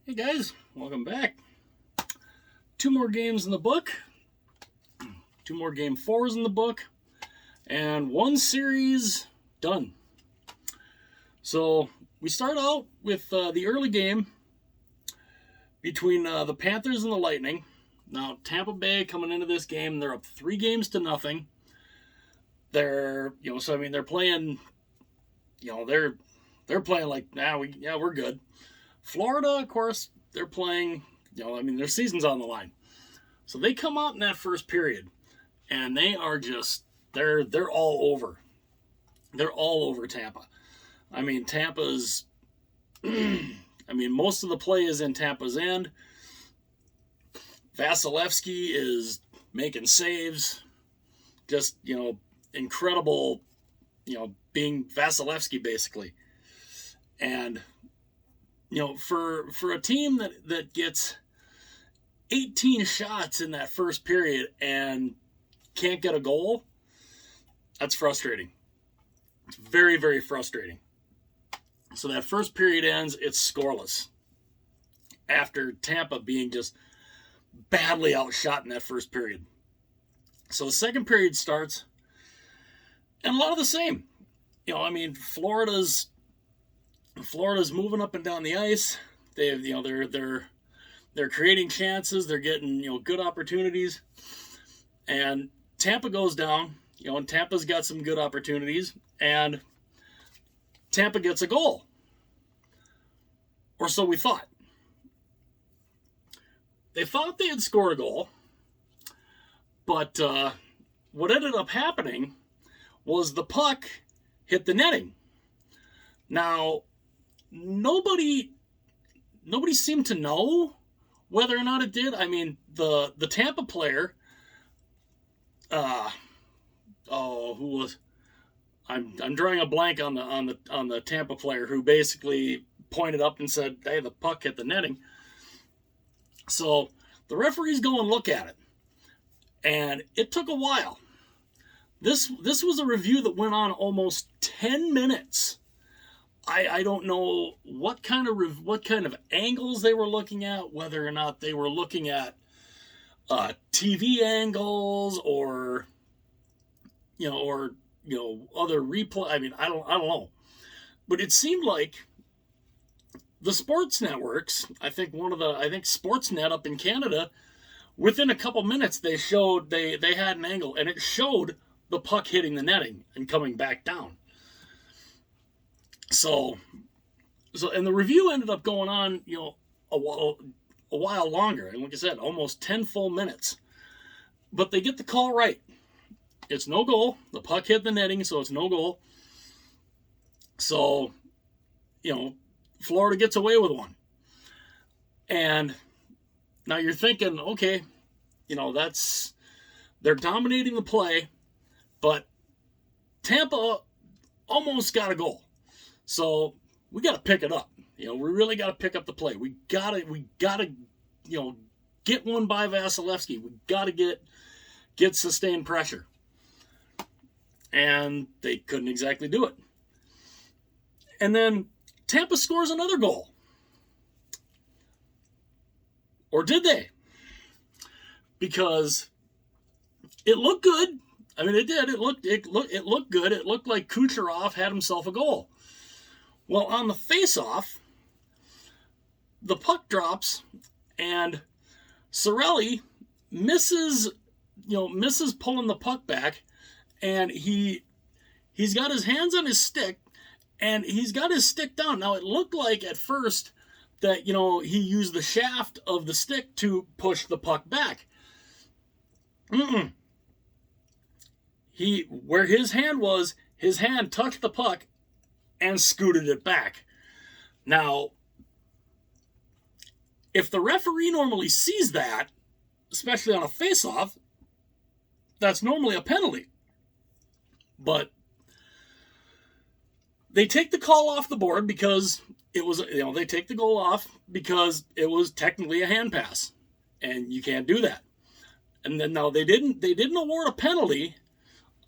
Hey guys, welcome back. Two more games in the book, two more game fours in the book, and one series done. So we start out with the early game between the Panthers and the Lightning. Now Tampa Bay coming into this game, they're up 3-0. They're they're playing, they're playing like we're good. Florida, of course, they're playing, their season's on the line. So they come out in that first period, and they are just, they're all over. They're all over Tampa. Tampa's, most of the play is in Tampa's end. Vasilevsky is making saves. Just, incredible, being Vasilevsky, basically. And for a team that gets 18 shots in that first period and can't get a goal, that's frustrating. It's very, very frustrating. So that first period ends, it's scoreless. After Tampa being just badly outshot in that first period. So the second period starts, and a lot of the same. Florida's moving up and down the ice. They're creating chances. They're getting good opportunities, and Tampa goes down. And Tampa's got some good opportunities, and Tampa gets a goal, or so we thought. They thought they had scored a goal, but what ended up happening was the puck hit the netting. Now, nobody seemed to know whether or not it did. The Tampa player, who was? I'm drawing a blank on the Tampa player who basically pointed up and said, "Hey, the puck hit the netting." So the referees go and look at it, and it took a while. This was a review that went on almost 10 minutes. I don't know what kind of angles they were looking at, whether or not they were looking at TV angles or other replay. I don't know, but it seemed like the sports networks. I think Sportsnet up in Canada, within a couple minutes they showed they had an angle, and it showed the puck hitting the netting and coming back down. So, and the review ended up going on, a while longer. And like I said, almost 10 full minutes. But they get the call right. It's no goal. The puck hit the netting, so it's no goal. So, Florida gets away with one. And now you're thinking, okay, they're dominating the play, but Tampa almost got a goal. So we got to pick it up. We really got to pick up the play. We gotta, get one by Vasilevsky. We got to get sustained pressure. And they couldn't exactly do it. And then Tampa scores another goal. Or did they? Because it looked good. It did. It looked good. It looked like Kucherov had himself a goal. Well, on the face-off, the puck drops, and Cirelli misses pulling the puck back, and he's got his hands on his stick, and he's got his stick down. Now, it looked like at first that, he used the shaft of the stick to push the puck back. Where his hand was, his hand touched the puck and scooted it back. Now, if the referee normally sees that, especially on a face-off, that's normally a penalty. But they take the call off the board because it was, they take the goal off because it was technically a hand pass, and you can't do that. And then now they didn't award a penalty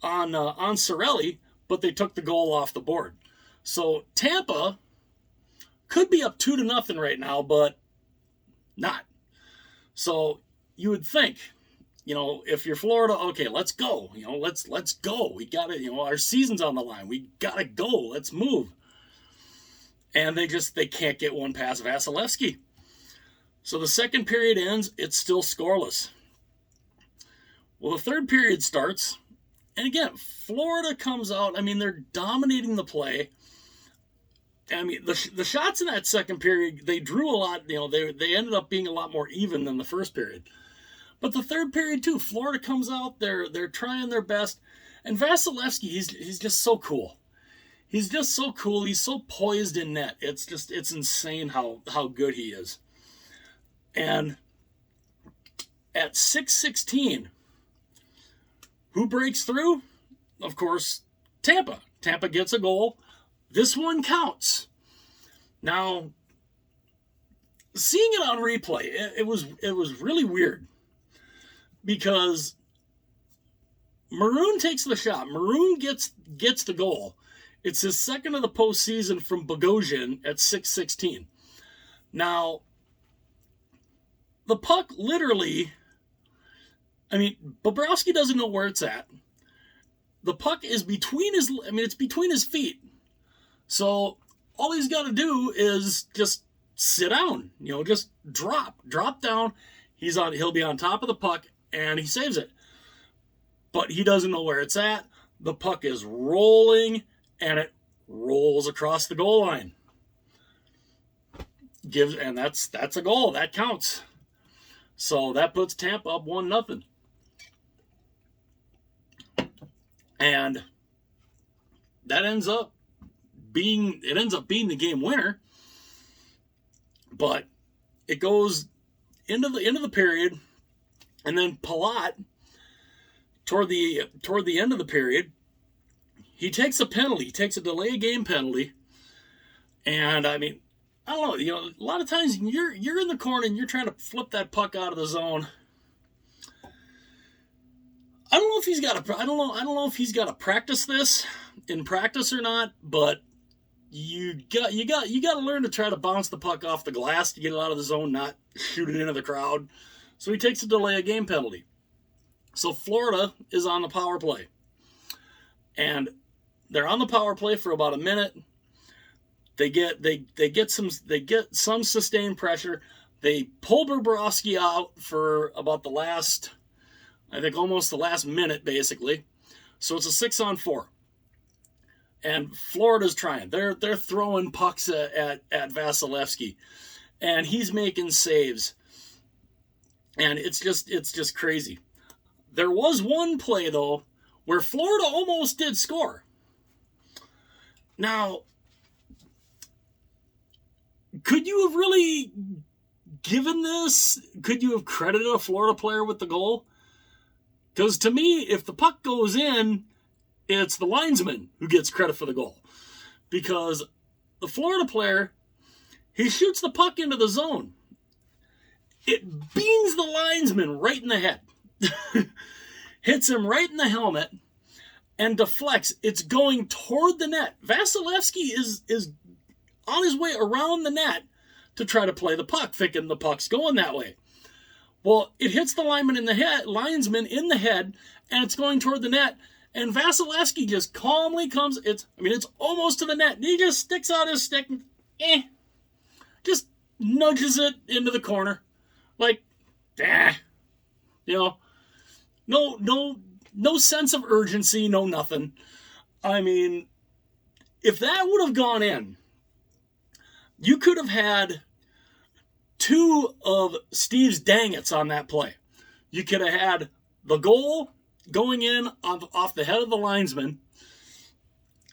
on Cirelli, but they took the goal off the board. So Tampa could be up 2-0 right now, but Not. So you would think, if you're Florida, okay, let's go. Let's go. We got to, our season's on the line. We got to go. Let's move. And they can't get one past Vasilevsky. So the second period ends, it's still scoreless. Well, the third period starts, and again, Florida comes out. I mean, they're dominating the play. I mean, the shots in that second period, they drew a lot. They ended up being a lot more even than the first period. But the third period too, Florida comes out. They're trying their best, and Vasilevsky, he's just so cool. He's just so cool. He's so poised in net. It's insane how good he is. And at 6:16, who breaks through? Of course, Tampa. Tampa gets a goal. This one counts. Now, seeing it on replay, it was really weird because Maroon takes the shot. Maroon gets the goal. It's his second of the postseason from Bogosian at 6:16. Now, the puck literally, I mean, Bobrovsky doesn't know where it's at. The puck is between it's between his feet. So all he's got to do is just sit down, just drop down. He'll be on top of the puck and he saves it. But he doesn't know where it's at. The puck is rolling and it rolls across the goal line. And that's a goal. That counts. So that puts Tampa up 1-0. And that ends up being the game winner. But it goes into the period, and then Palat, toward the end of the period, he takes a penalty. He takes a delay of game penalty. And I mean, I don't know, a lot of times you're in the corner and you're trying to flip that puck out of the zone. I don't know if he's got to practice this in practice or not, but you got to learn to try to bounce the puck off the glass to get it out of the zone, not shoot it into the crowd. So he takes a delay of game penalty. So Florida is on the power play. And they're on the power play for about a minute. They get some sustained pressure. They pull Bobrovsky out for about almost the last minute, basically. So it's a 6-on-4. And Florida's trying. They're throwing pucks at Vasilevsky. And he's making saves. And it's just crazy. There was one play, though, where Florida almost did score. Now, could you have really given this? Could you have credited a Florida player with the goal? Because to me, if the puck goes in, it's the linesman who gets credit for the goal. Because the Florida player, he shoots the puck into the zone. It beans the linesman right in the head. Hits him right in the helmet and deflects. It's going toward the net. Vasilevsky is on his way around the net to try to play the puck, thinking the puck's going that way. Well, it hits the linesman in the head, and it's going toward the net. And Vasilevsky just calmly comes. It's almost to the net. And he just sticks out his stick, and just nudges it into the corner, like, no sense of urgency, no nothing. I mean, if that would have gone in, you could have had two of Steve's dang-its on that play. You could have had the goal going in off the head of the linesman.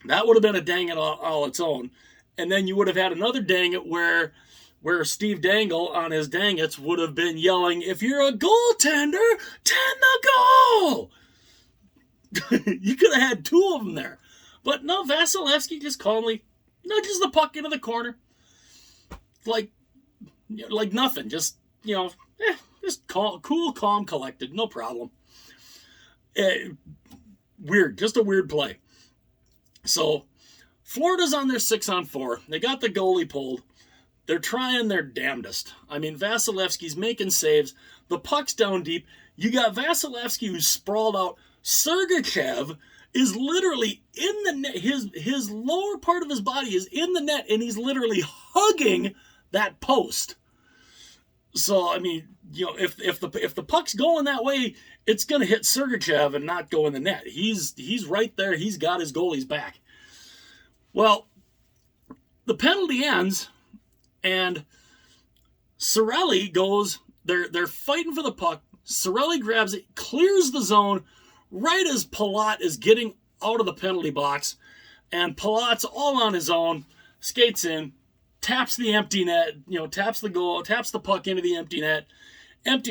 That would have been a dang-it all its own. And then you would have had another dang-it where Steve Dangle on his dang-its would have been yelling, "If you're a goaltender, tend the goal!" You could have had two of them there. But no, Vasilevsky just calmly nudges the puck into the corner. Like nothing. Just, just cool, calm, collected. No problem. Weird. Just a weird play. So, Florida's on their 6-on-4. They got the goalie pulled. they're trying their damnedest. I mean, Vasilevsky's making saves. The puck's down deep. You got Vasilevsky who's sprawled out. Sergachev is literally in the net. His lower part of his body is in the net, and he's literally hugging that post. So, I mean, you know, if the puck's going that way, it's going to hit Sergachev and not go in the net. He's right there. He's got his goalie's back. Well, the penalty ends, and Cirelli goes. They're fighting for the puck. Cirelli grabs it, clears the zone right as Palat is getting out of the penalty box, and Palat's all on his own, skates in, taps the empty net, taps the puck into the empty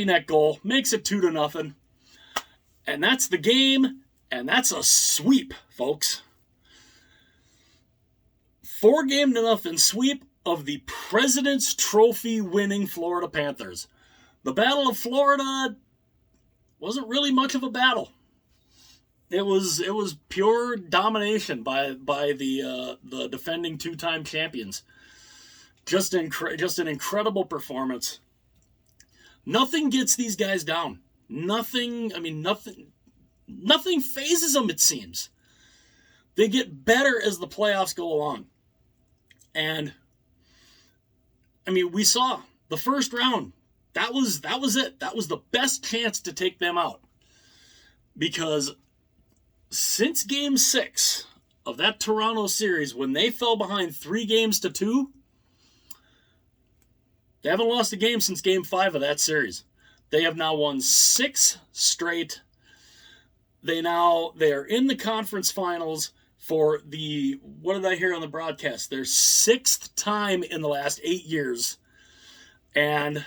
net goal, makes it 2-0, and that's the game, and that's a sweep, folks. 4-0 sweep of the President's Trophy winning Florida Panthers. The Battle of Florida wasn't really much of a battle. It was pure domination by the defending 2-time champions. Just an incredible performance. Nothing gets these guys down. Nothing phases them, it seems. They get better as the playoffs go along. And I mean, we saw the first round. That was it. That was the best chance to take them out. Because since Game 6 of that Toronto series, when they fell behind 3-2, they haven't lost a game since Game 5 of that series. They have now won 6 straight. They are in the conference finals for what did I hear on the broadcast? Their 6th time in the last 8 years. And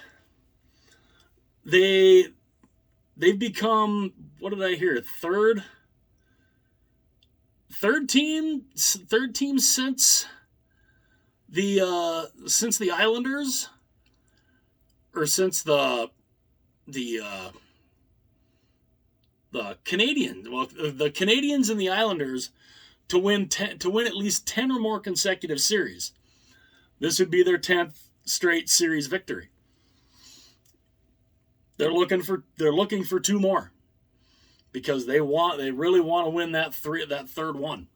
they've become, what did I hear? Third team since the Islanders, or since the Canadians. Well, the Canadians and the Islanders to win at least 10 or more consecutive series. This would be their 10th straight series victory. They're looking for 2 more, because they really want to win that third one.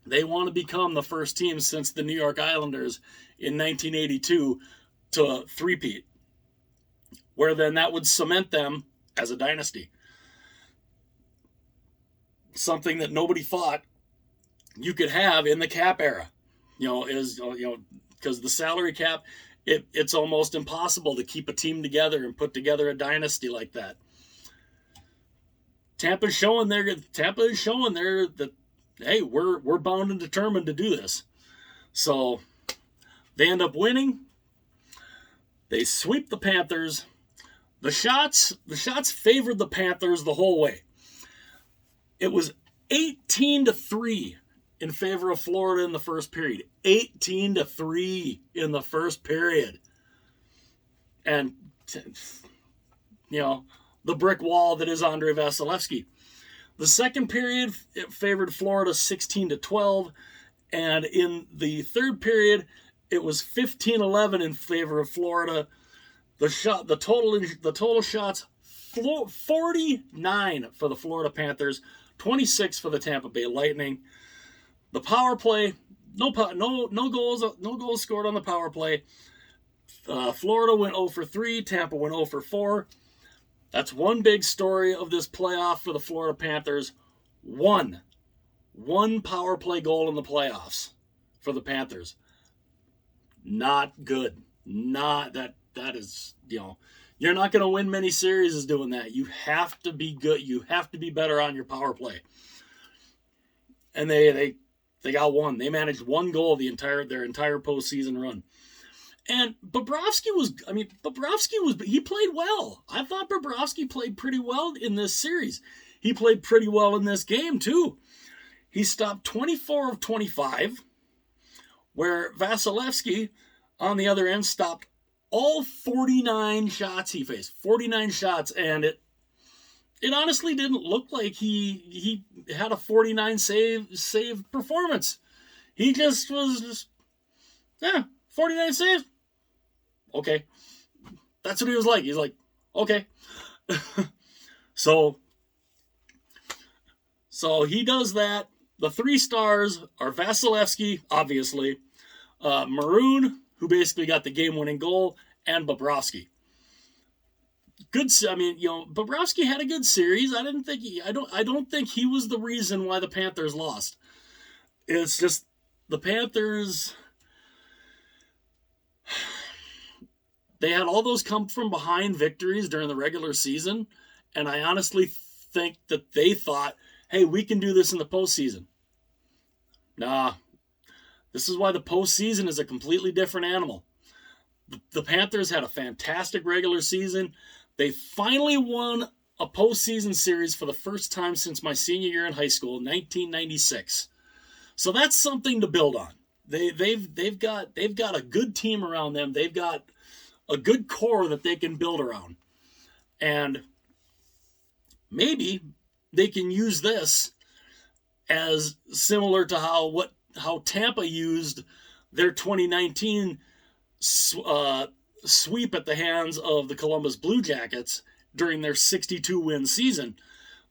They want to become the first team since the New York Islanders in 1982 to three-peat, where then that would cement them as a dynasty. Something that nobody thought you could have in the cap era, because the salary cap, it's almost impossible to keep a team together and put together a dynasty like that. Tampa is showing there that, hey, we're bound and determined to do this. So they end up winning. They sweep the Panthers. The shots favored the Panthers the whole way. It was 18-3 in favor of Florida in the first period. 18-3 in the first period. And, the brick wall that is Andrei Vasilevsky. The second period, it favored Florida 16-12. And in the third period, it was 15-11 in favor of Florida. The total shots, 49 for the Florida Panthers, 26 for the Tampa Bay Lightning. The power play, no goals scored on the power play. Florida went 0-3, Tampa went 0-4. That's one big story of this playoff for the Florida Panthers. One power play goal in the playoffs for the Panthers. Not good. Not that is, you're not going to win many series doing that. You have to be good. You have to be better on your power play. And they got one. They managed one goal their entire postseason run. And Bobrovsky he played well. I thought Bobrovsky played pretty well in this series. He played pretty well in this game too. He stopped 24 of 25, where Vasilevsky on the other end stopped all 49 shots he faced. 49 shots, and it honestly didn't look like he had a 49 save performance. He just was 49 saves. okay. That's what he was like. He's like, okay. So he does that. The 3 stars are Vasilevsky, obviously, Maroon, who basically got the game-winning goal, and Bobrovsky. Good. I mean, Bobrovsky had a good series. I don't think he was the reason why the Panthers lost. It's just the Panthers. They had all those come from behind victories during the regular season, and I honestly think that they thought, hey, we can do this in the postseason. Nah, this is why the postseason is a completely different animal. The Panthers had a fantastic regular season. They finally won a postseason series for the first time since my senior year in high school, 1996. So that's something to build on. They've got a good team around them. They've got a good core that they can build around. And maybe they can use this as similar to how Tampa used their 2019 sweep at the hands of the Columbus Blue Jackets during their 62-win season.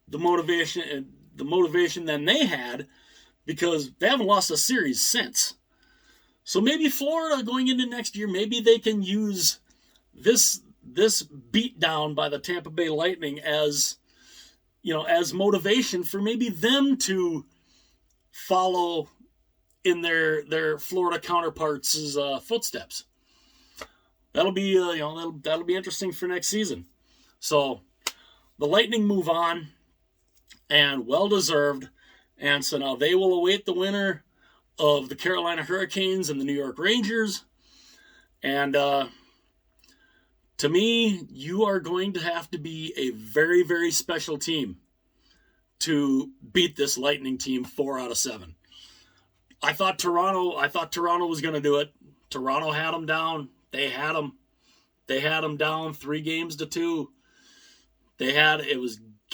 The motivation then they had, because they haven't lost a series since. So maybe Florida going into next year, maybe they can use this beatdown by the Tampa Bay Lightning as motivation for maybe them to follow in their Florida counterparts' footsteps. That'll be that'll be interesting for next season. So the Lightning move on, and well deserved. And so now they will await the winner of the Carolina Hurricanes and the New York Rangers. And to me, you are going to have to be a very, very special team to beat this Lightning team 4 out of 7. I thought Toronto was going to do it. Toronto had them down. They had them down 3-2.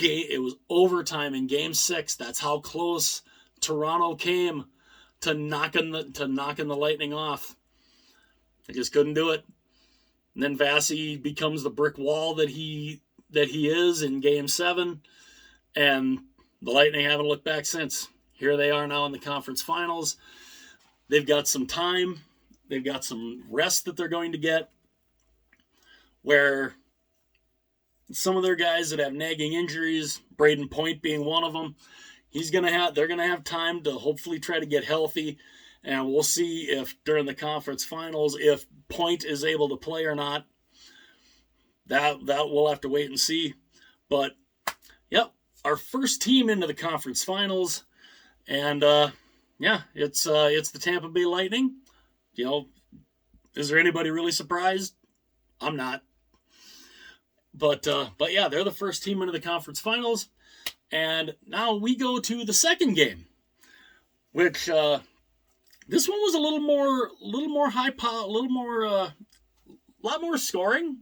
It was overtime in Game 6. That's how close Toronto came to knocking the Lightning off. They just couldn't do it. And then Vasi becomes the brick wall that he is in Game 7, and the Lightning haven't looked back since. Here they are now in the conference finals. They've got some time. They've got some rest that they're going to get, where some of their guys that have nagging injuries, Braden Point being one of them, they're going to have time to hopefully try to get healthy, and we'll see if during the conference finals, if Point is able to play or not. That we'll have to wait and see. But yep, our first team into the conference finals, and it's the Tampa Bay Lightning. Is there anybody really surprised? I'm not. But yeah, they're the first team into the conference finals. And now we go to the second game, which this one was a little more high power, a lot more scoring.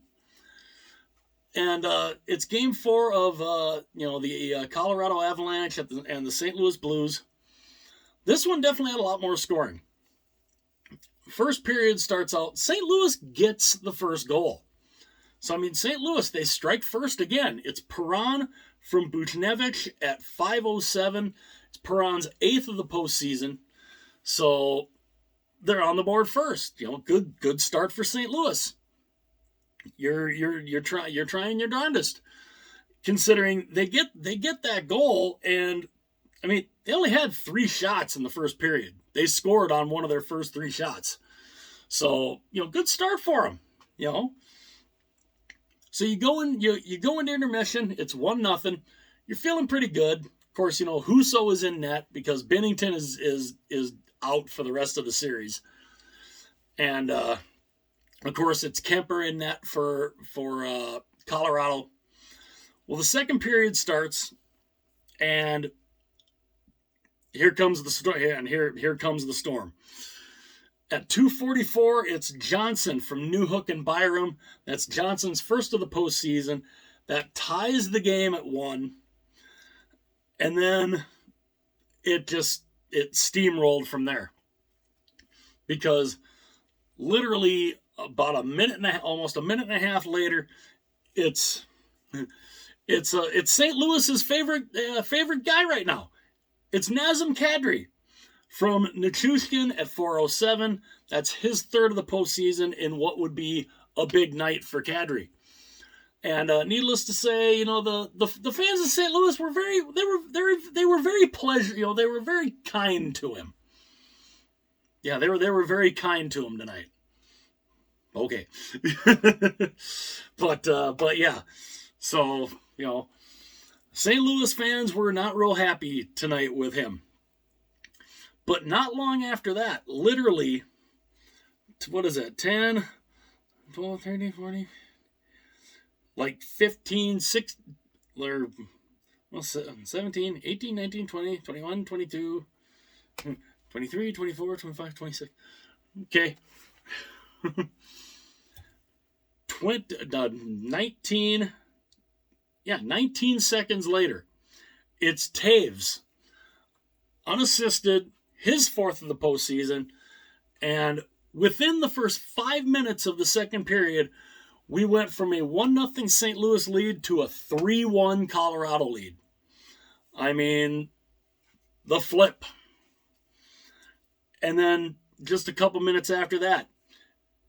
And it's Game 4 of the Colorado Avalanche and the St. Louis Blues. This one definitely had a lot more scoring. First period starts out, St. Louis gets the first goal. So, St. Louis, they strike first again. It's Perron from Buchnevich at 5:07. It's Perron's 8th of the postseason. So, they're on the board first. Good start for St. Louis. You're trying your darndest, considering they get that goal, and they only had 3 shots in the first period. They scored on one of their first 3 shots, so good start for them. So you go into intermission. It's 1-0. You're feeling pretty good. Of course, Husso is in net because Binnington is out for the rest of the series, and of course, it's Kemper in net for Colorado. Well, the second period starts, and here comes the storm. Here comes the storm. At 2:44, it's Johnson from Newhook and Byram. That's Johnson's first of the postseason. That ties the game at 1, and then it steamrolled from there, because literally about almost a minute and a half later, it's St. Louis's favorite guy right now. It's Nazem Kadri from Nichushkin at 4:07. That's his third of the postseason in what would be a big night for Kadri. And needless to say, the fans of St. Louis were very they were very kind to him. Yeah, they were very kind to him tonight. Okay. but yeah. So, St. Louis fans were not real happy tonight with him. But not long after that, literally, what is it, 10, 12, 13, 14, like 15, 16, or 17, 18, 19, 20, 21, 22, 23, 24, 25, 26. Okay. 19 seconds later, it's Taves, unassisted, his fourth of the postseason, and within the first 5 minutes of the second period, we went from a 1-0 St. Louis lead to a 3-1 Colorado lead. I mean, the flip. And then just a couple minutes after that,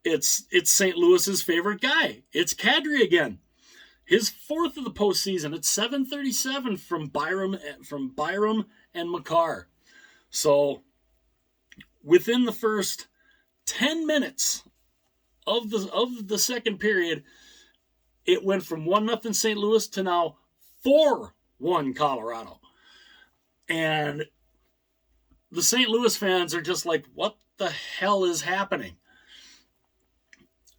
it's St. Louis's favorite guy. It's Kadri again. His fourth of the postseason. It's 7:37 from Byram and Makar. So within the first 10 minutes of the second period, it went from 1-0 St. Louis to now 4-1 Colorado. And the St. Louis fans are just like, what the hell is happening?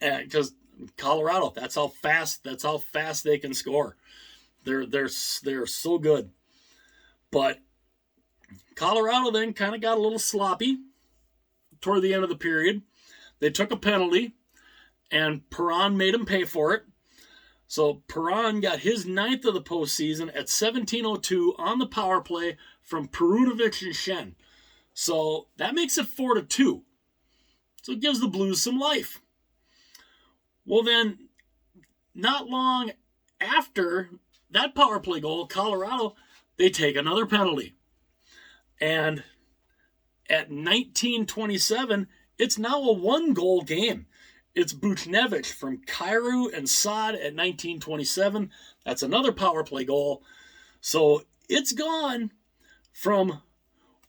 Because Colorado, that's how fast they can score. They're so good. But Colorado then kind of got a little sloppy toward the end of the period. They took a penalty, and Perron made him pay for it. So Perron got his 9th of the postseason at 17:02 on the power play from Perunovic and Shen. So that makes it 4-2. So it gives the Blues some life. Well, then, not long after that power play goal, Colorado, they take another penalty. And at 19:27, it's now a 1-goal game. It's Buchnevich from Cairo and Saad at 19:27. That's another power play goal. So it's gone from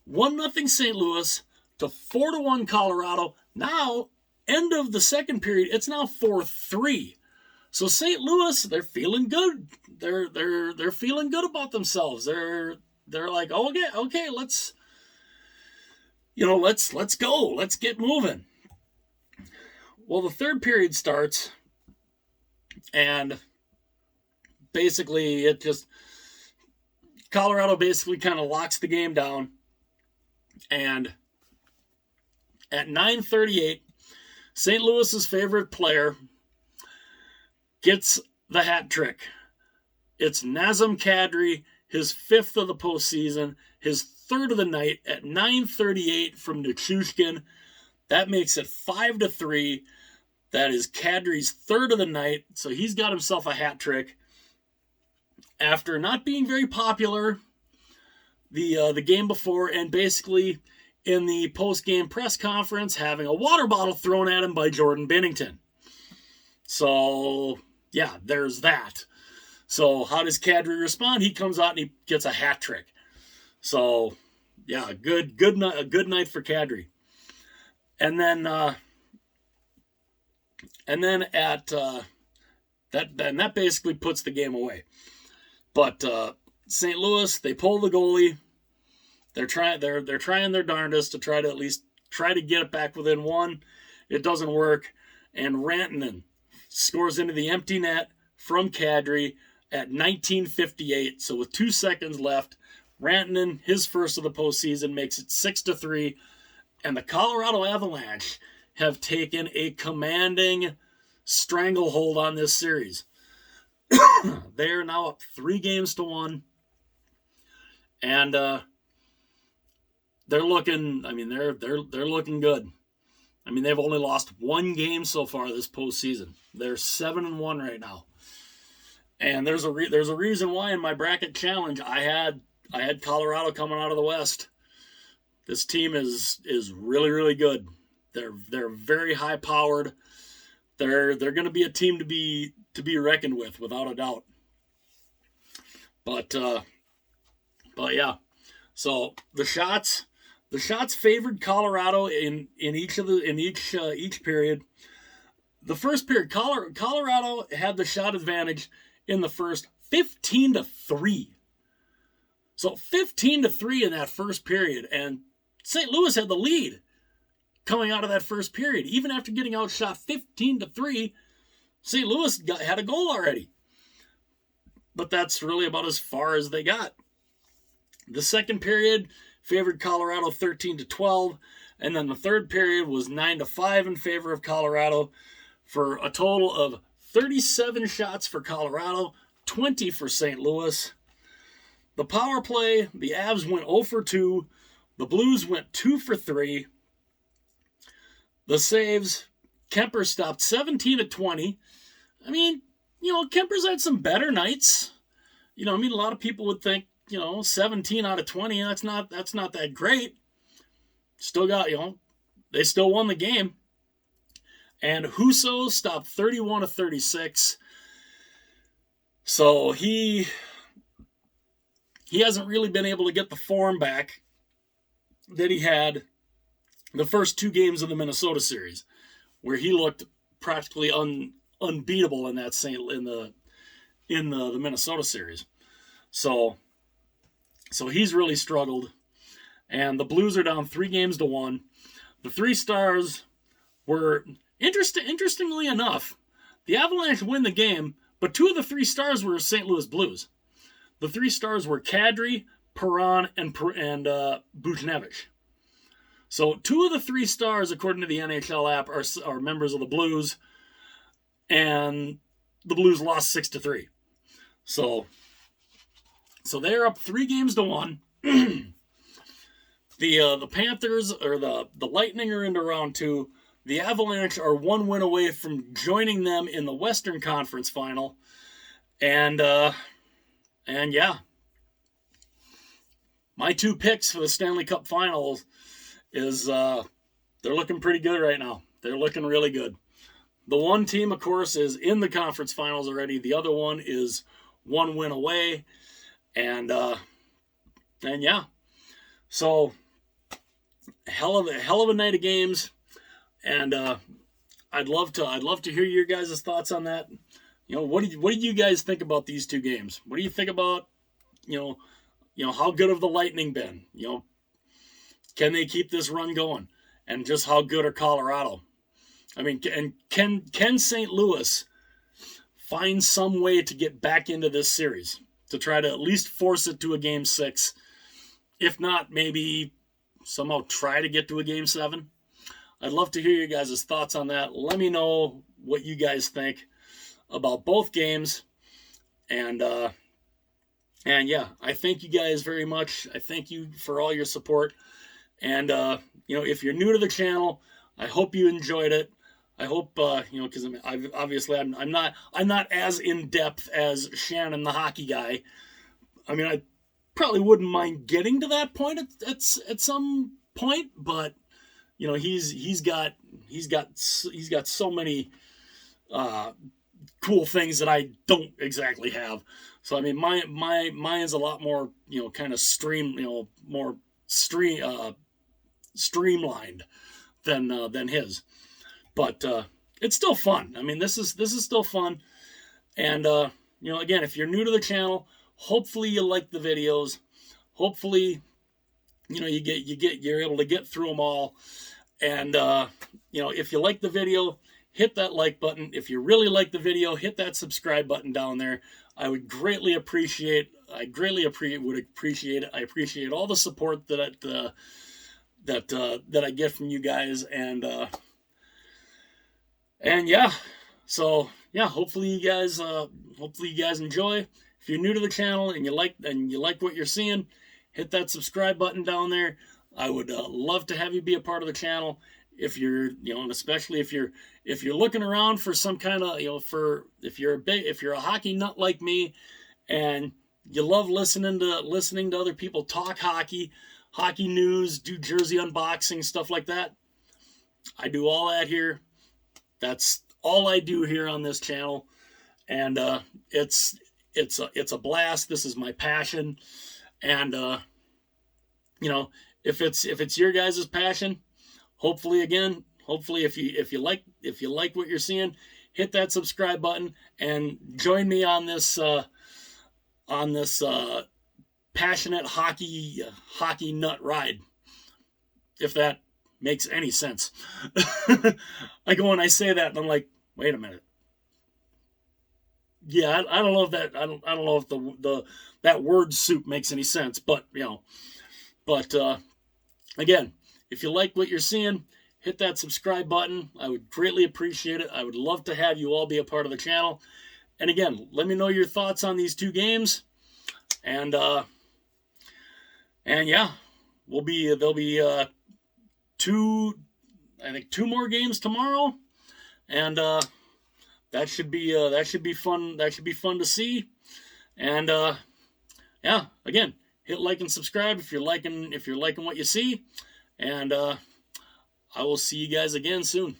1-0 St. Louis to 4-1 Colorado. Now, end of the second period, it's now 4-3. So St. Louis, they're feeling good. They're feeling good about themselves. They're like, oh, okay, let's go. Let's get moving. Well, the third period starts, and basically Colorado basically kind of locks the game down. And at 9:38, St. Louis's favorite player gets the hat trick. It's Nazem Kadri, his 5th of the postseason, his 3rd of the night at 9:38 from Nichushkin. That makes it 5-3. That is Kadri's 3rd of the night, so he's got himself a hat trick. After not being very popular the game before, and basically in the post-game press conference having a water bottle thrown at him by Jordan Binnington. So, yeah, there's that. So how does Kadri respond? He comes out and he gets a hat trick. So, yeah, a good night for Kadri. And then that basically puts the game away. But St. Louis, they pull the goalie. They're trying their darndest to try to at least try to get it back within 1. It doesn't work. And Rantanen scores into the empty net from Kadri at 19:58. So with 2 seconds left, Rantanen, his first of the postseason, makes it 6-3. And the Colorado Avalanche have taken a commanding stranglehold on this series. They are now up 3-1. And they're looking. I mean, they're looking good. I mean, they've only lost one game so far this postseason. They're 7-1 right now, and there's a reason why in my bracket challenge I had Colorado coming out of the West. This team is really, really good. They're very high powered. They're going to be a team to be reckoned with, without a doubt. But yeah. So the shots favored Colorado in each period. The first period, Colorado had the shot advantage in the first 15-3. So 15-3 in that first period, and St. Louis had the lead coming out of that first period. Even after getting outshot 15-3, St. Louis had a goal already. But that's really about as far as they got. The second period favored Colorado 13-12, and then the third period was 9-5 in favor of Colorado, for a total of 37 shots for Colorado, 20 for St. Louis. The power play, the Avs went 0 for 2. The Blues went 2 for 3. The saves, Kemper stopped 17-20. I mean, Kemper's had some better nights. A lot of people would think, 17 out of 20, that's not that great. Still got, they still won the game. And Husso stopped 31-36. So he hasn't really been able to get the form back that he had the first two games of the Minnesota series, where he looked practically unbeatable in the Minnesota series. So he's really struggled, and the Blues are down 3-1. The 3 stars were interestingly enough, the Avalanche win the game, but 2 of the 3 stars were St. Louis Blues. The 3 stars were Kadri, Perron, and Buchnevich. So 2 of the 3 stars, according to the NHL app, are members of the Blues, and the Blues lost 6-3. So they're up 3-1. The Panthers, or the Lightning, are into round 2. The Avalanche are 1 win away from joining them in the Western Conference Final. And yeah, my 2 picks for the Stanley Cup Finals is they're looking pretty good right now. They're looking really good. The one team, of course, is in the conference finals already. The other one is 1 win away. And yeah, so hell of a night of games, and I'd love to hear your guys' thoughts on that. What did you guys think about these 2 games? What do you think about how good have the Lightning been? Can they keep this run going? And just how good are Colorado? I mean, and can St. Louis find some way to get back into this series, to try to at least force it to a Game 6? If not, maybe somehow try to get to a Game 7. I'd love to hear your guys' thoughts on that. Let me know what you guys think about both games. And yeah, I thank you guys very much. I thank you for all your support. And if you're new to the channel, I hope you enjoyed it. I hope because I'm not as in depth as Shannon, the hockey guy. I mean, I probably wouldn't mind getting to that point at some point, but he's got so many cool things that I don't exactly have. So I mean, mine's a lot more kind of more streamlined than his. But it's still fun. I mean, this is still fun. And again, if you're new to the channel, hopefully you like the videos. Hopefully, you're able to get through them all. And if you like the video, hit that like button. If you really like the video, hit that subscribe button down there. I would greatly appreciate. I appreciate all the support that I get from you guys. And yeah, so yeah, hopefully you guys enjoy. If you're new to the channel and you like what you're seeing, hit that subscribe button down there. I would love to have you be a part of the channel. if you're, and especially if you're looking around for some kind of, if you're a hockey nut like me, and you love listening to other people talk hockey news, do jersey unboxing, stuff like that. I do all that here. That's all I do here on this channel, and it's a blast. This is my passion, and if it's your guys' passion, hopefully if you like what you're seeing, hit that subscribe button and join me on this passionate hockey nut ride, if that makes any sense. I go and I say that and I'm like, wait a minute. Yeah, I don't know if that I don't know if the that word soup makes any sense, but again, if you like what you're seeing, hit that subscribe button. I would greatly appreciate it. I would love to have you all be a part of the channel. And again, let me know your thoughts on these 2 games. And yeah, there'll be 2 more games tomorrow, and that should be fun. That should be fun to see. And yeah, again, hit like and subscribe if you're liking what you see, and I will see you guys again soon.